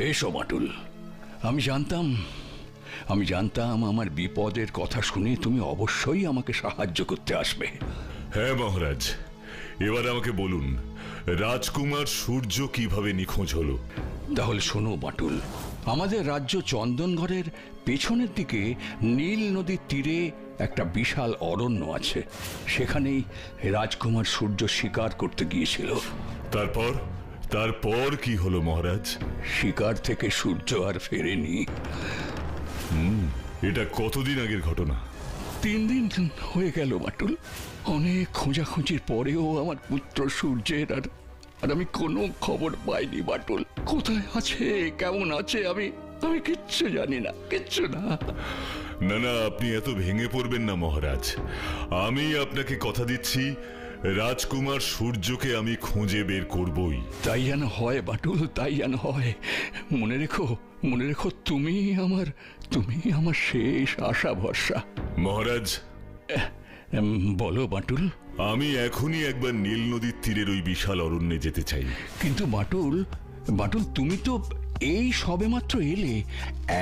এসো বাটুল। আমি জানতাম আমার বিপদের কথা শুনে তুমি অবশ্যই আমাকে সাহায্য করতে আসবে। হ্যাঁ মহারাজ, এবার আমাকে বলুন রাজকুমার সূর্য কিভাবে নিখোঁজ হলো। তাহলে শোনো বাটুল, আমাদের রাজ্য চন্দনঘরের পেছনের দিকে নীল নদীর তীরে একটা বিশাল অরণ্য আছে। সেখানেই রাজকুমার সূর্য শিকার করতে গিয়েছিল। তারপর কি হলো মহারাজ? শিকার থেকে সূর্য আর ফেরেনি। এটা কতদিন আগের ঘটনা? 3 দিন হয়ে গেল বাটুল। অনেক খোঁজাখুঁজির পরেও আমার পুত্র সূর্যের আর আমি কোনো খবর পাইনি বাটুল। কোথায় আছে, কেমন আছে, আমি কিচ্ছু জানি না, কিচ্ছু না। না না, আপনি এত ভেঙে পড়বেন না মহারাজ। আমি আপনাকে কথা দিচ্ছি, রাজকুমার সূর্যকে আমি খুঁজে বের করবই। তাই যেন হয় বাটুল, তাই যেন হয়। মনে রেখো তুমি আমার শেষ আশা ভরসা। মহারাজ, বলো বাটুল। আমি এখনই একবার নীল নদীর তীরের ওই বিশাল অরণ্যে যেতে চাই। কিন্তু বাটুল তুমি তো এই সবেমাত্র এলে,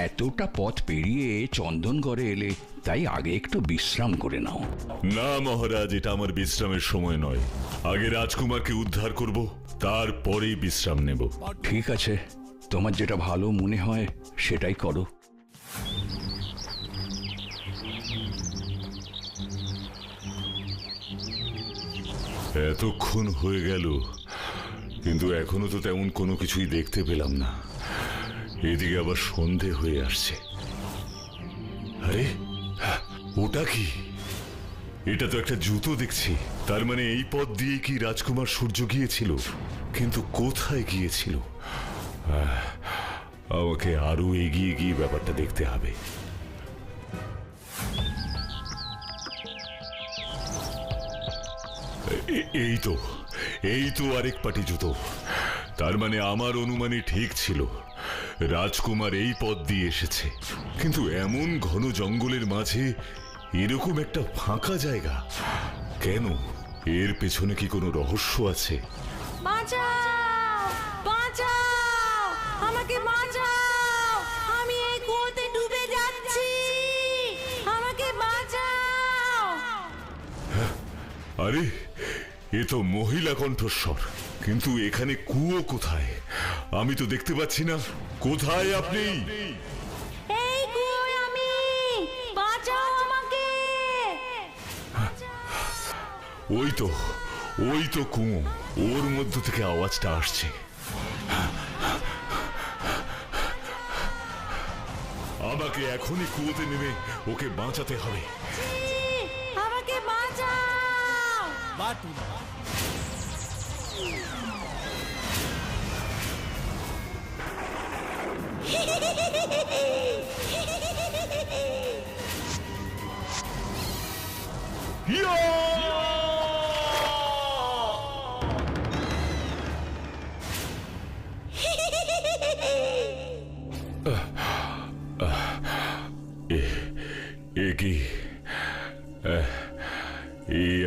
এতটা পথ পেরিয়ে চন্দনগড়ে এলে, তাই আগে একটু বিশ্রাম করে নাও। না মহারাজ, এটা আমার বিশ্রামের সময় নয়। আগে রাজকুমারকে উদ্ধার করব, তারপরেই বিশ্রাম নেব। ঠিক আছে, তোমার যেটা ভালো মনে হয় সেটাই করো। এতক্ষণ হয়ে গেল, কিন্তু এখনো তো তেমন কোনো কিছুই দেখতে পেলাম না। এদিকে আবার সন্ধে হয়ে আসছে। আরে ওটা কি? এটা তো একটা জুতো দেখছি। তার মানে এই পথ দিয়ে কি রাজকুমার সূর্য গিয়েছিল? কিন্তু কোথায় গিয়েছিল? আমাকে আরো এগিয়ে গিয়ে ব্যাপারটা দেখতে হবে। এই তো আরেক পাটি জুতো। তার মানে আমার অনুমানই ঠিক ছিল, রাজকুমার এই পথ দিয়ে এসেছে। কিন্তু এমন ঘন জঙ্গলের মাঝে এরকম একটা ফাঁকা জায়গা কেন? এর পেছনে কি কোনো রহস্য আছে? আমাকে বাঁচাও, আমি এই কুয়োতে ডুবে যাচ্ছি, আমাকে বাঁচাও। আরে এ তো মহিলা কণ্ঠস্বর, কিন্তু এখানে কুয়ো কোথায়? আমি তো দেখতে পাচ্ছি না। কোথায় আপনি? এই কুয়োয় আমি, বাঁচাও আমাকে। ওই তো কুয়ো, ওর মধ্য থেকে আওয়াজটা আসছে। আমাকে এখনই কুয়োতে নেমে ওকে বাঁচাতে হবে। আমাকে বাঁচাও। বাটুল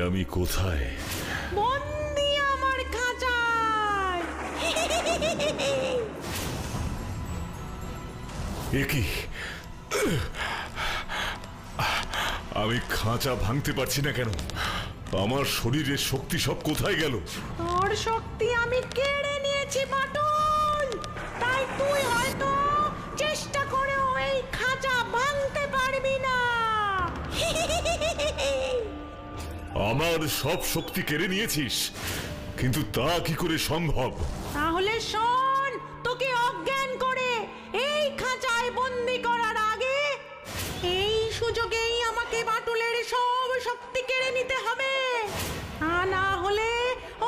আমি কোথায়? বন্দি আমার খাঁচায়। আমি খাঁচা ভাঙতে পারছি না কেন? আমার শরীরের শক্তি সব কোথায় গেল? তোর শক্তি আমি কেড়ে নিয়েছি বাটুল, তাই তুই হয়তো চেষ্টা করেও এই খাঁচা ভাঙতে পারবি না। আমার সব শক্তি কেড়ে নিয়েছিস, কিন্তু তা কি করে সম্ভব? তাহলে শোন, তোকে অজ্ঞান করে এই খাঁচায় বন্দি করার আগে এই সুযোগেই আমাকে বাটুলের সব শক্তি কেড়ে নিতে হবে। না হলে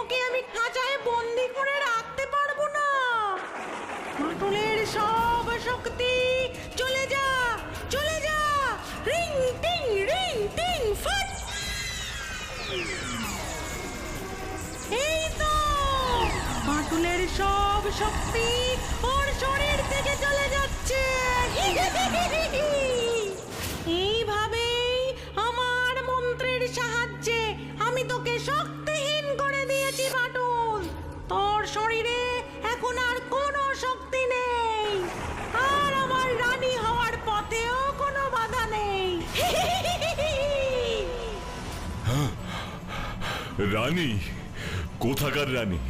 ওকে আমি খাঁচায় বন্দি করে রাখতে পারবো না। বাটুলের সব শক্তি চলে যা, রিং টিং ফাট। এই তো বাটুলের সব শক্তি ওর শরীর থেকে চলে যাচ্ছে। এইভাবেই আমার মন্ত্রের সাহায্যে আমি তোকে শক্তিহীন করে দিয়েছি বাটুল। তোর শরীরে এখন আর কোনো শক্তি নেই। রানী? কোথাকার রানী?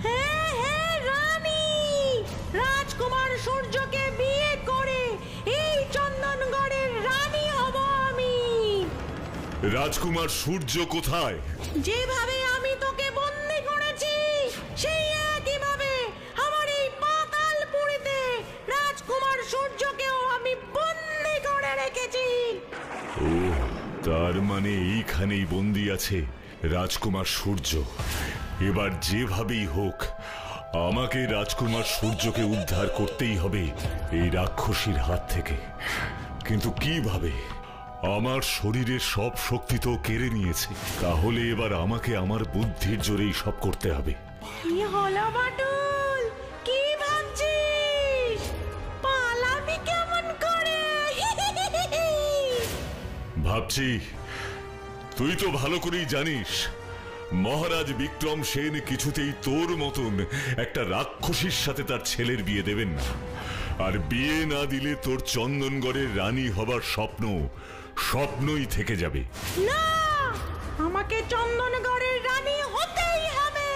হ্যাঁ হ্যাঁ, রানী। রাজকুমার সূর্যকে বিয়ে করে এই চন্দনগড়ের রানী হব আমি। রাজকুমার সূর্য কোথায়? যেভাবে আমি তোকে বন্দি করেছি সেই একইভাবে আমার এই পাতালপুরীতে রাজকুমার সূর্যকেও আমি বন্দি করে রেখেছি। ও, তার মানে এইখানেই বন্দি আছে রাজকুমার সূর্য। এবার যেভাবেই হোক আমাকে রাজকুমার সূর্যকে উদ্ধার করতেই হবে এই রাক্ষসীর হাত থেকে। কিন্তু কিভাবে? আমার শরীরের সব শক্তি তো কেড়ে নিয়েছে, তাহলে এবার আমাকে আমার বুদ্ধির জোরেই সব করতে হবে। কি হলো বাটুল, কি ভাবছিস? পালাবি কেমন করে? ভাবছি, তুই তো ভালো করেই জানিস মহারাজ বিক্রম সেন কিছুতেই তোর মতন একটা রাক্ষসীর সাথে তার ছেলের বিয়ে দেবেন না। আর বিয়ে না দিলে তোর চন্দনগড়ের রানী হবার স্বপ্নই থেকে যাবে। না, আমাকে চন্দনগড়ের রানী হতেই হবে।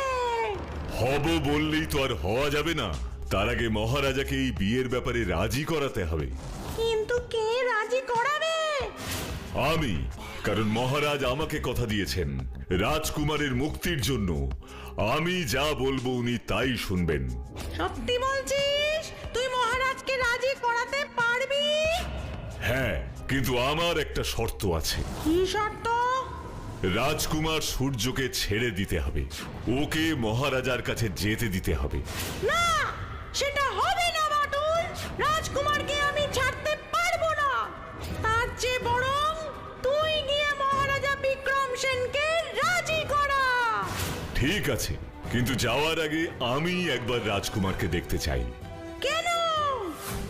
হব বললেই তো আর হওয়া যাবে না। তার আগে মহারাজাকে এই বিয়ের ব্যাপারে রাজি করাতে হবে। কিন্তু কে রাজি করাবে? আমি, কারণ মহারাজ আমাকে কথা দিয়েছেন রাজকুমারের মুক্তির জন্য আমি যা বলবো উনি তাই শুনবেন। সত্যি বলছিস? তুই মহারাজকে রাজি করাতে পারবি? হ্যাঁ, কিন্তু আমার একটা শর্ত আছে। কি শর্ত? রাজকুমার সূর্যকে ছেড়ে দিতে হবে, ওকে মহারাজার কাছে যেতে দিতে হবে। না, সেটা হবে না বাটুল। রাজকুমারকে আমি ছাড়তে পারবো না। তার চেয়ে বরং তুই গিয়ে মহারাজা বিক্রম সেনকে রাজি করা। ঠিক আছে, কিন্তু যাওয়ার আগে আমি একবার রাজকুমারকে দেখতে চাই। কেন?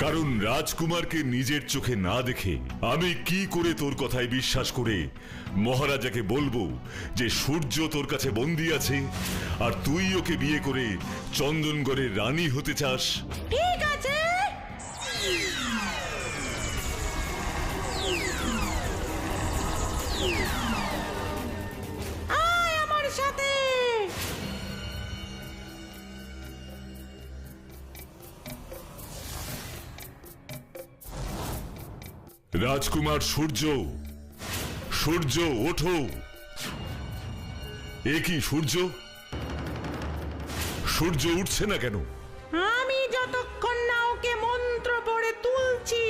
কারণ রাজকুমারকে নিজের চোখে না দেখে আমি কি করে তোর কথায় বিশ্বাস করে মহারাজাকে বলবো যে সূর্য তোর কাছে বন্দী আছে আর তুই ওকে বিয়ে করে চন্দনগড়ের রানী হতে চাস? ঠিক আছে। আয় আমার সাথে। রাজকুমার সূর্য, সূর্য ওঠো। এ কি সূর্য? সূর্য উঠছে না কেন? আমি যতক্ষণ না ওকে মন্ত্র পড়ে তুলছি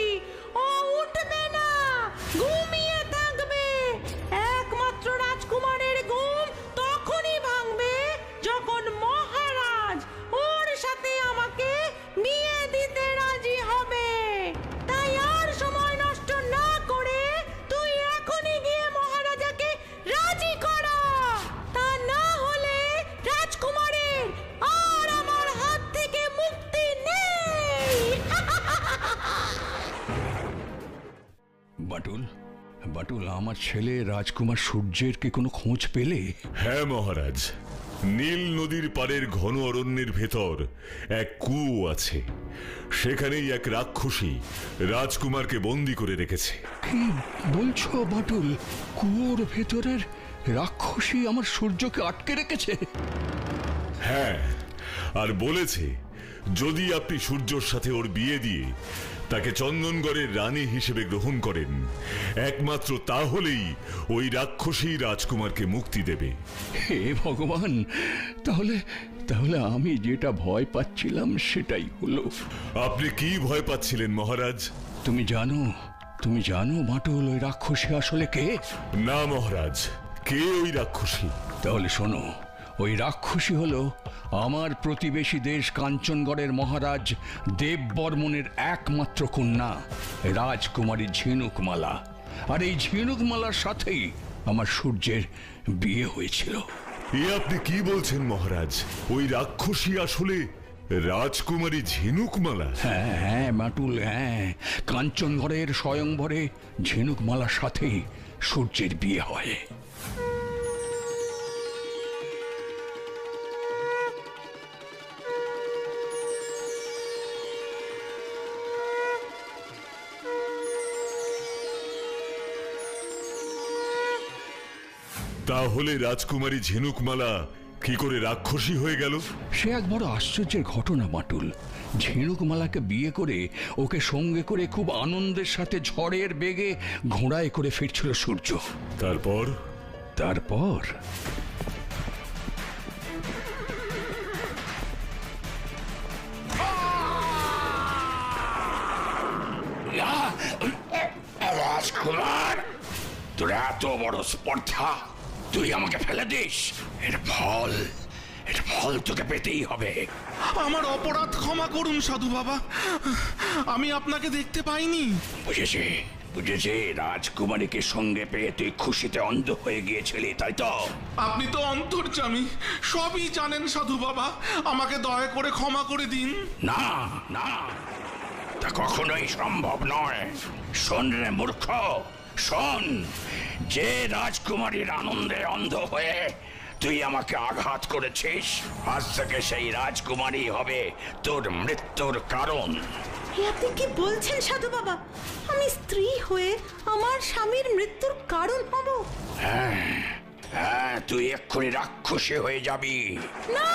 ও উঠবে না, ঘুমিয়ে থাকবে। একমাত্র রাজকুমারের ঘুম তখনই ভাঙবে যখন মহারাজ ওর সাথে আমাকে বিয়ে দিতে রাজি হবে। তাই আর সময় নষ্ট না করে তুই এখনই গিয়ে মহারাজাকে রাজি করা। তা না হলে রাজকুমারের আর আমার হাত থেকে মুক্তি নেই। বাটুল, বাটুল, আমার ছেলে রাজকুমার সূর্যের কি কোনো খোঁজ পেলে? হ্যাঁ মহারাজ, নীল নদীর পাড়ের ঘন অরণ্যের ভেতর এক কুয়ো আছে। সেখানেই এক রাক্ষসী রাজকুমারকে বন্দী করে রেখেছে। কি বলছো বাটুল? কুয়োর ভেতরের রাক্ষসী আমার সূর্যকে আটকে রেখেছে? হ্যাঁ, আর বলেছে যদি আপনি সূর্যর সাথে ওর বিয়ে দিয়ে তাকে চন্দনগড়ের রানী হিসেবে গ্রহণ করেন, একমাত্র তাহলেই ওই রাক্ষসী রাজকুমারকে মুক্তি দেবে। হে ভগবান, তাহলে তাহলে আমি যেটা ভয় পাচ্ছিলাম সেটাই হলো। আপনি কি ভয় পাচ্ছিলেন মহারাজ? তুমি জানো বাটুল ওই রাক্ষসী আসলে কে? না মহারাজ, কে ওই রাক্ষসী? তাহলে শোনো, ওই রাক্ষসী হলো আমার প্রতিবেশী দেশ কাঞ্চনগড়ের মহারাজ দেববর্মনের একমাত্র কন্যা রাজকুমারী ঝিনুকমালা। আর এই ঝিনুকমালার সাথেই আমার সূর্যের বিয়ে হয়েছিল। এ আপনি কি বলছেন মহারাজ? ওই রাক্ষসী আসলে রাজকুমারী ঝিনুকমালা? হ্যাঁ হ্যাঁ বাটুল, হ্যাঁ, কাঞ্চনগড়ের স্বয়ংবরে ঝিনুকমালার সাথেই সূর্যের বিয়ে হয়। তাহলে রাজকুমারী ঝিনুকমালা কি করে রাক্ষসী হয়ে গেল? সে এক বড় আশ্চর্যের ঘটনা বাটুল। ঝিনুকমালাকে বিয়ে করে ওকে সঙ্গে করে খুব আনন্দের সাথে ঝড়ের বেগে ঘোড়ায় করে ফিরছিল সূর্য। তারপর তারপর রাজকুমার, তোর এত বড় স্পর্ধা, তুই আমাকে ফেলে দিস? এর ফল তোকে পেতেই হবে। আমার অপরাধ ক্ষমা করুন সাধু বাবা, আমি আপনাকে দেখতে পাইনি। বুঝেছি বুঝেছি, রাজকুমারীকে সঙ্গে পেয়ে তুই খুশিতে অন্ধ হয়ে গিয়েছিলি, তাই তো? আপনি তো অন্তর্যামী, সবই জানেন সাধু বাবা, আমাকে দয়া করে ক্ষমা করে দিন। না না, তা কখনোই সম্ভব নয়। শোন রে মূর্খ, শোন, যে রাজকুমারীর আনন্দে অন্ধ হয়ে তুই আমাকে আঘাত করেছিস, আজ থেকে সেই রাজকুমারী হবে তোর মৃত্যুর কারণ। এ আপনি কি বলছেন সাধু বাবা? আমি স্ত্রী হয়ে আমার স্বামীর মৃত্যুর কারণ হব? হ্যাঁ, তুই এক্ষুনি রাক্ষসী হয়ে যাবি। না!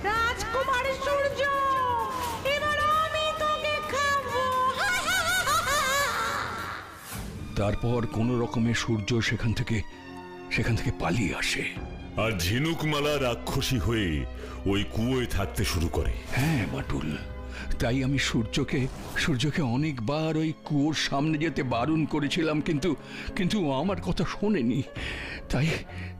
রাজকুমার সূর্য, এবার আমি তোকে খাবো। তারপর কোন রকমে সূর্য সেখান থেকে পালিয়ে আসে। আর ঝিনুকমালা রাক্ষসী হয়ে ওই কুয়োয় থাকতে শুরু করে। হ্যাঁ বাটুল, তাই আমি সূর্যকে অনেকবার ওই কুয়োর সামনে যেতে বারণ করেছিলাম, কিন্তু আমার কথা শোনেনি।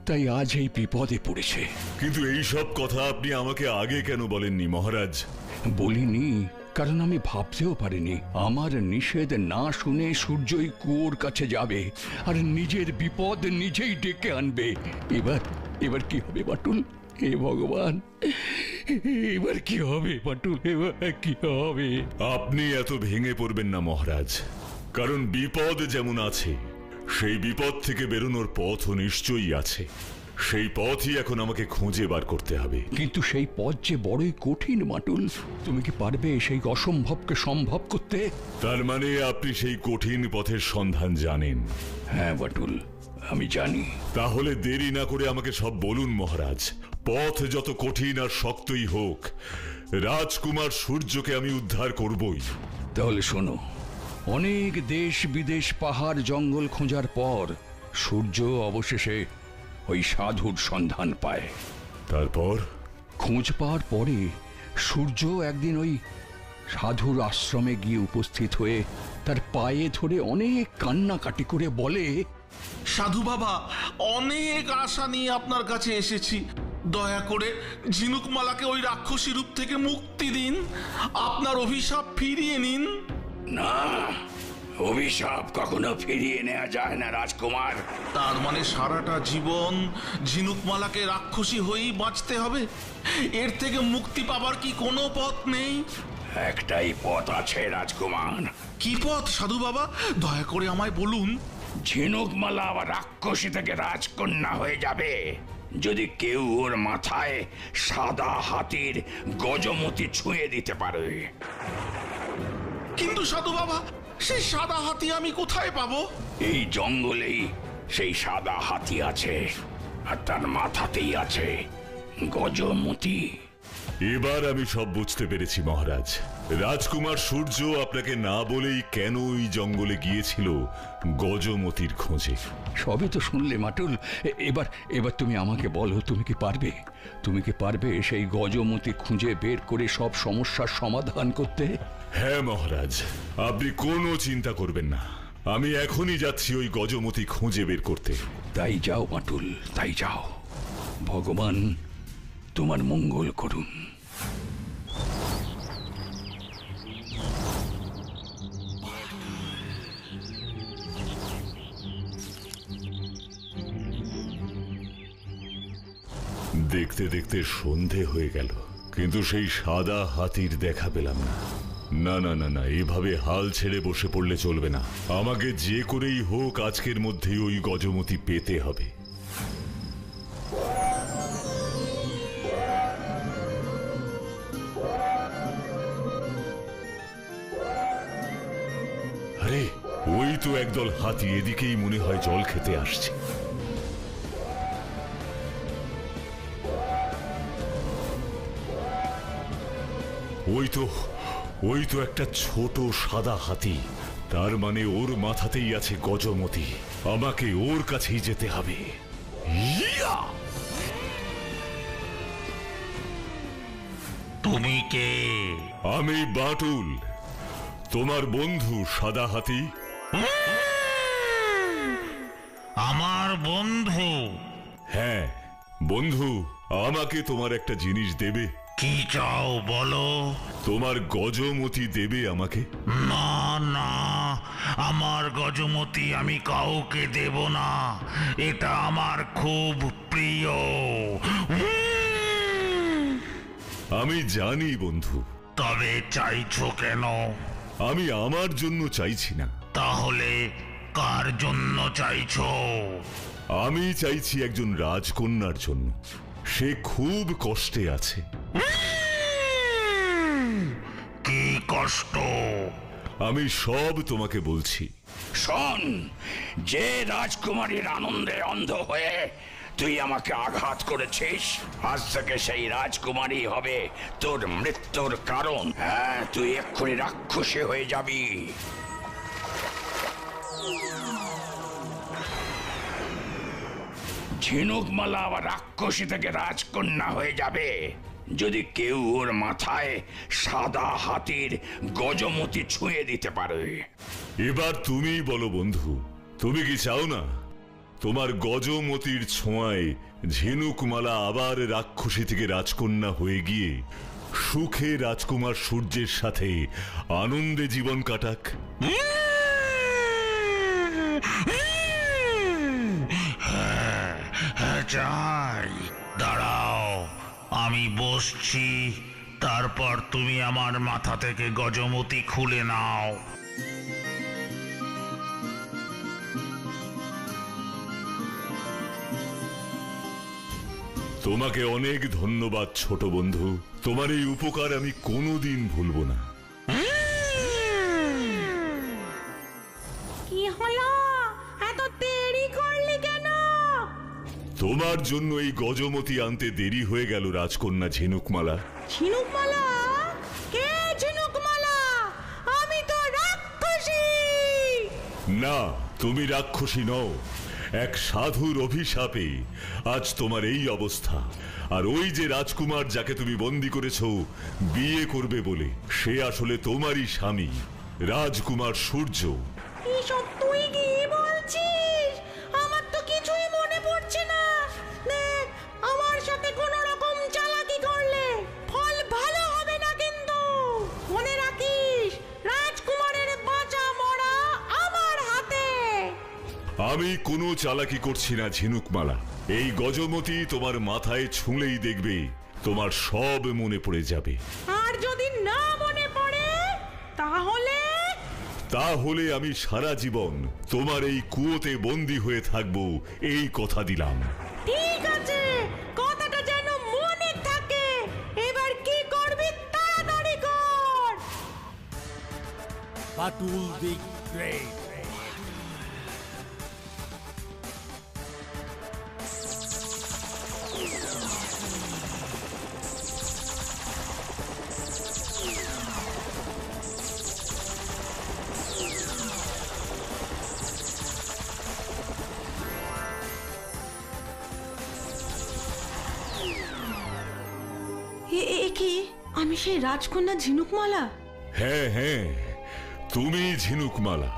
তাই আজ এই বিপদে পড়েছে। কিন্তু এই সব কথা আপনি আমাকে আগে কেন বলেননি মহারাজ? বলিনি কারণ আমি ভাবতেও পারিনি আমার নিষেধ না শুনে সূর্যই কুয়োর কাছে যাবে আর নিজের বিপদ নিজেই ডেকে আনবে। এবার কি হবে বাটুল? হে ভগবান, এবার কি হবে বাটুল? এবার কি হবে? আপনি এত ভেঙে পড়বেন না মহারাজ, কারণ বিপদ যেমন আছে, সেই বিপদ থেকে বেরোনোর পথও নিশ্চয়ই আছে। সেই পথই এখন আমাকে খুঁজে বার করতে হবে। কিন্তু সেই পথ যে বড়ই কঠিন বাটুল। তুমি কি পারবে সেই অসম্ভবকে সম্ভব করতে? তার মানে আপনি সেই কঠিন পথের সন্ধান জানেন? হ্যাঁ বাটুল, আমি জানি। তাহলে দেরি না করে আমাকে সব বলুন মহারাজ। পথ যত কঠিন আর শক্তই হোক, রাজকুমার সূর্যকে আমি উদ্ধার করবই। তাহলে শোনো, অনেক দেশ বিদেশ পাহাড় জঙ্গল খোঁজার পর সূর্য অবশেষে ওই সাধুর সন্ধান পায়। তারপর খোঁজ পাওয়ার পরে সূর্য একদিন ওই সাধুর আশ্রমে গিয়ে উপস্থিত হয়ে তার পায়ে ধরে অনেক কান্নাকাটি করে বলে, সাধু বাবা, অনেক আশা নিয়ে আপনার কাছে এসেছি, দয়া করে ঝিনুকমালাকে ওই রাক্ষসী রূপ থেকে মুক্তি দিন, আপনার অভিশাপ ফিরিয়ে নিন। না, অভিশাপ কখনো ফিরিয়ে নেওয়া যায় না রাজকুমার। তার মানে সারাটা জীবন ঝিনুকমালাকে রাক্ষসী হয়েই বাঁচতে হবে? এর থেকে মুক্তি পাবার কি কোনো পথ নেই? একটাই পথ আছে রাজকুমার। কি পথ সাধু বাবা, দয়া করে আমায় বলুন। ঝিনুকমালা আবার রাক্ষসী থেকে রাজকন্যা হয়ে যাবে যদি কেউ ওর মাথায় সাদা হাতির গজমতি ছুঁয়ে দিতে পারে। কিন্তু সাধু বাবা, সেই সাদা হাতি আমি কোথায় পাবো? এই জঙ্গলেই সেই সাদা হাতি আছে, আর তার মাথাতেই আছে গজমতি। এবার আমি সব বুঝতে পেরেছি মহারাজ। রাজকুমার সূর্য আপনাকে না বলেই কেন ওই জঙ্গলে গিয়েছিল গজমতির খোঁজে। সবই তো শুনলে মাটুল। এবার তুমি আমাকে বলো, তুমি কি পারবে সেই গজমতি খুঁজে বের করে সব সমস্যার সমাধান করতে? হ্যাঁ মহারাজ, আপনি কোনো চিন্তা করবেন না, আমি এখনই যাচ্ছি ওই গজমতি খুঁজে বের করতে। তাই যাও মাটুল, তাই যাও। ভগবান তোমার মঙ্গল করুন। দেখতে দেখতে সন্ধে হয়ে গেল, কিন্তু সেই সাদা হাতির দেখা পেলাম না। না না না না, এভাবে হাল ছেড়ে বসে পড়লে চলবে না। আমাকে যে করেই হোক আজকের মধ্যেই ওই গজমতি পেতে হবে। আরে ওই তো একদল হাতি এদিকেই মনে হয় জল খেতে আসছে। ওই তো একটা ছোট সাদা হাতি, তার মানে ওর মাথাতেই আছে গজমতি। আমাকে ওর কাছেই যেতে হবে। ইয়া! তুমি কে? আমি বাটুল, তোমার বন্ধু সাদা হাতি। আমার বন্ধু? হ্যাঁ বন্ধু, আমাকে তোমার একটা জিনিস দেবে? কি চাও বলো। তোমার গজমতি দেবে আমাকে? না না, আমার গজমতি আমি কাউকে দেব না, এটা আমার খুব প্রিয়। আমি জানি বন্ধু। তবে চাইছো কেন? আমি আমার জন্য চাইছি না। তাহলে কার জন্য চাইছো? আমি চাইছি একজন রাজকন্যার জন্য। সে খুব কষ্টে আছে। কি কষ্ট? আমি সব তোমাকে বলছি। শোন, যে রাজকুমারীর আনন্দে অন্ধ হয়ে তুই আমাকে আঘাত করেছিস, আজ থেকে সেই রাজকুমারী হবে তোর মৃত্যুর কারণ। হ্যাঁ, তুই এক্ষুনি রাক্ষসী হয়ে যাবি। ঝিনুকমালা আবার রাক্ষসী থেকে রাজকন্যা হয়ে যাবে যদি কেউ ওর মাথায় সাদা হাতির গজমতি ছুঁয়ে দিতে পারে। এবার তুমি বলো বন্ধু, তুমি কি চাও না তোমার গজমতির ছোঁয়ায় ঝিনুকমালা আবার রাক্ষসী থেকে রাজকন্যা হয়ে গিয়ে সুখে রাজকুমার সূর্যের সাথে আনন্দে জীবন কাটাক? হ্যাঁ চাই। দাঁড়াও, আমি বসছি, তারপর তুমি আমার মাথা থেকে গজমতি খুলে নাও। তোমাকে অনেক ধন্যবাদ ছোট বন্ধু, তোমার এই উপকার আমি কোনোদিন ভুলব না। কি হলো, এত দেরি করলি কেন? তোমার জন্য এই গজমতি আনতে দেরি হয়ে গেল রাজকন্যা ঝিনুকমালা। ঝিনুকমালা? কে ঝিনুকমালা? আমি তো রাক্ষসী। না, তুমি রাক্ষসী নও। এক সাধুর অভিশাপে আজ তোমার এই অবস্থা। আর ওই যে রাজকুমার যাকে তুমি বন্দী করেছ বিয়ে করবে বলে, সে আসলে তোমারই স্বামী, রাজকুমার সূর্য। এসব তুই কি বলছিস? আমার তো কিছুই মনে পড়ছে না। দেখ, আমার সাথে কোনো রকম চালাকি করলে ফল ভালো হবে না কিন্তু। মনে রাখিস, রাজকুমারের বাঁচা মরা আমার হাতে। আমি কোনো চালাকি করছি না ঝিনুকমালা। এই গজমতি তোমার মাথায় ছুঁলেই দেখবে তোমার সব মনে পড়ে যাবে। আর যদি না মনে পড়ে তাহলে আমি সারা জীবন তোমার এই কুয়োতে বন্দী হয়ে থাকবো, এই কথা দিলাম। ঠিক আছে, কথাটা যেন মনে থাকে। এবার কি করবি তাড়াতাড়ি কর। বাটুল দি গ্রেট। কি আমি সেই রাজকন্যা ঝিনুকমালা? হ্যাঁ হ্যাঁ, তুমি ঝিনুকমালা।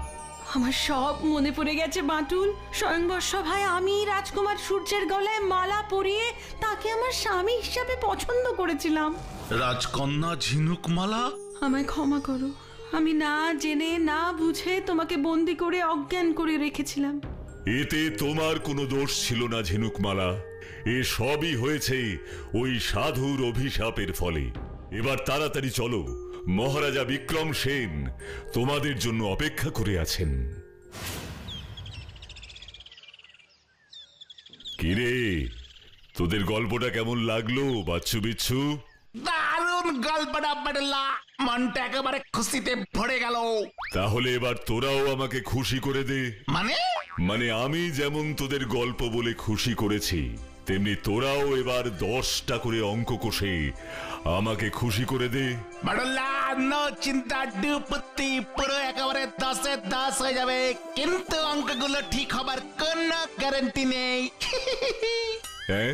আমার সব মনে পড়ে গেছে বাটুল। স্বয়ংবর সভায় আমি রাজকুমার সূর্যের গলায় মালা পরিয়ে তাকে আমার স্বামী হিসাবে পছন্দ করেছিলাম। রাজকন্যা ঝিনুকমালা, আমায় ক্ষমা করো। আমি না জেনে না বুঝে তোমাকে বন্দি করে অজ্ঞান করে রেখেছিলাম। এতে তোমার কোনো দোষ ছিল না ঝিনুকমালা। এ সবই হয়েছে ওই সাধুর অভিশাপের ফলে। এবার তাড়াতাড়ি চলো, মহারাজা বিক্রম সেন তোমাদের জন্য অপেক্ষা করে আছেন। কিরে, তোদের গল্পটা কেমন লাগলো বাচ্চু বিচ্ছু? দারুণ গল্পটা বাটুল্লা, মনটা একেবারে খুশিতে ভরে গেল। তাহলে এবার তোরাও আমাকে খুশি করে দে। মানে আমি যেমন তোদের গল্প বলে খুশি করেছি, তেমনি তোরাও এবার 10টা করে অঙ্ক কষে আমাকে খুশি করে দে। বাটুল্লা, নো চিন্তা, ডুপতি পুরো একেবারে 10-এ 10 হয়ে যাবে, কিন্তু অঙ্কগুলো ঠিক হবার কোনো গ্যারান্টি নেই। হ্যাঁ